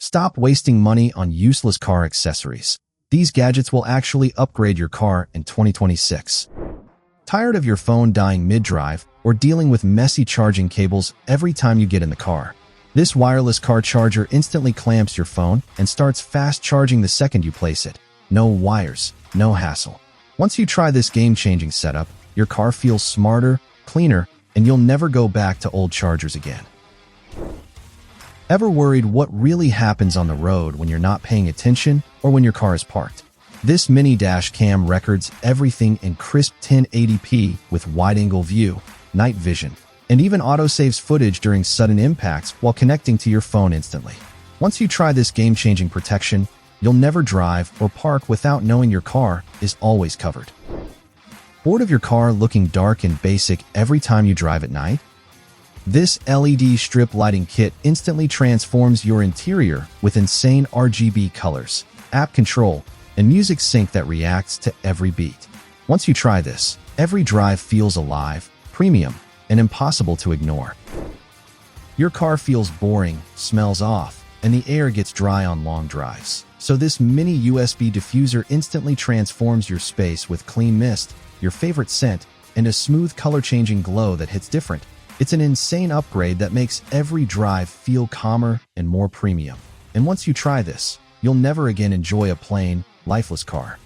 Stop wasting money on useless car accessories. These gadgets will actually upgrade your car in 2026. Tired of your phone dying mid-drive or dealing with messy charging cables every time you get in the car? This wireless car charger instantly clamps your phone and starts fast charging the second you place it. No wires, no hassle. Once you try this game-changing setup, your car feels smarter, cleaner, and you'll never go back to old chargers again. Ever worried what really happens on the road when you're not paying attention or when your car is parked? This mini dash cam records everything in crisp 1080p with wide-angle view, night vision, and even auto-saves footage during sudden impacts while connecting to your phone instantly. Once you try this game-changing protection, you'll never drive or park without knowing your car is always covered. Bored of your car looking dark and basic every time you drive at night? This LED strip lighting kit instantly transforms your interior with insane RGB colors, app control, and music sync that reacts to every beat. Once you try this, every drive feels alive, premium, and impossible to ignore. Your car feels boring, smells off, and the air gets dry on long drives. So this mini USB diffuser instantly transforms your space with clean mist, your favorite scent, and a smooth color-changing glow that hits different. It's an insane upgrade that makes every drive feel calmer and more premium. And once you try this, you'll never again enjoy a plain, lifeless car.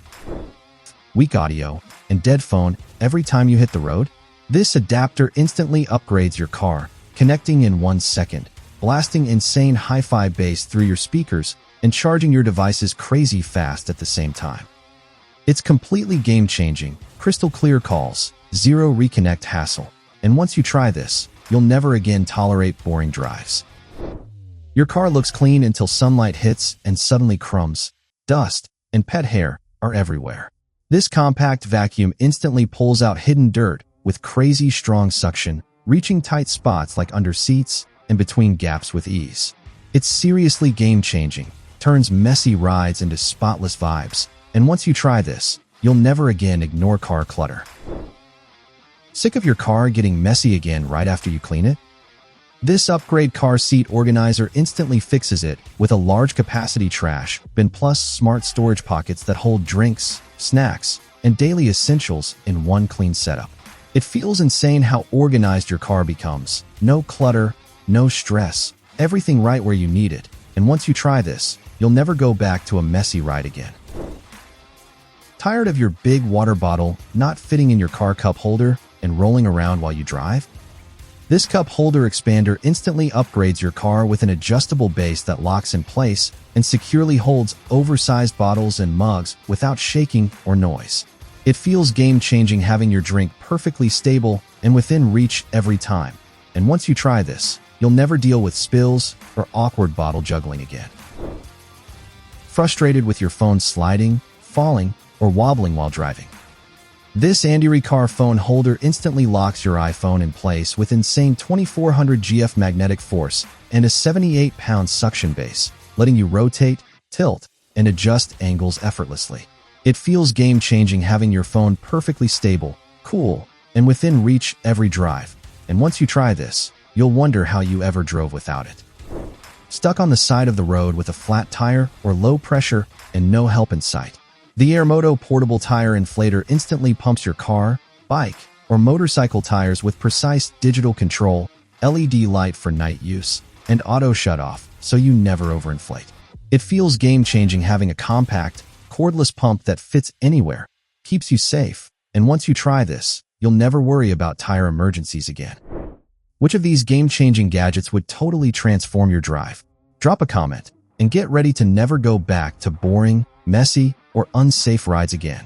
Weak audio and dead phone every time you hit the road? This adapter instantly upgrades your car, connecting in 1 second, blasting insane hi-fi bass through your speakers, and charging your devices crazy fast at the same time. It's completely game-changing, crystal clear calls, zero reconnect hassle. And once you try this, you'll never again tolerate boring drives. Your car looks clean until sunlight hits and suddenly crumbs, dust, and pet hair are everywhere. This compact vacuum instantly pulls out hidden dirt with crazy strong suction, reaching tight spots like under seats and between gaps with ease. It's seriously game-changing, turns messy rides into spotless vibes. And once you try this, you'll never again ignore car clutter. Sick of your car getting messy again right after you clean it? This upgrade car seat organizer instantly fixes it with a large capacity trash bin plus smart storage pockets that hold drinks, snacks, and daily essentials in one clean setup. It feels insane how organized your car becomes. No clutter, no stress, everything right where you need it. And once you try this, you'll never go back to a messy ride again. Tired of your big water bottle not fitting in your car cup holder and rolling around while you drive? This cup holder expander instantly upgrades your car with an adjustable base that locks in place and securely holds oversized bottles and mugs without shaking or noise. It feels game-changing having your drink perfectly stable and within reach every time. And once you try this, you'll never deal with spills or awkward bottle juggling again. Frustrated with your phone sliding, falling, or wobbling while driving? This ANDERY car phone holder instantly locks your iPhone in place with insane 2400 GF magnetic force and a 78-pound suction base, letting you rotate, tilt, and adjust angles effortlessly. It feels game-changing having your phone perfectly stable, cool, and within reach every drive. And once you try this, you'll wonder how you ever drove without it. Stuck on the side of the road with a flat tire or low pressure and no help in sight? The Airmoto portable tire inflator instantly pumps your car, bike, or motorcycle tires with precise digital control, LED light for night use, and auto shut-off so you never overinflate. It feels game-changing having a compact, cordless pump that fits anywhere, keeps you safe, and once you try this, you'll never worry about tire emergencies again. Which of these game-changing gadgets would totally transform your drive? Drop a comment and get ready to never go back to boring, messy, or unsafe rides again.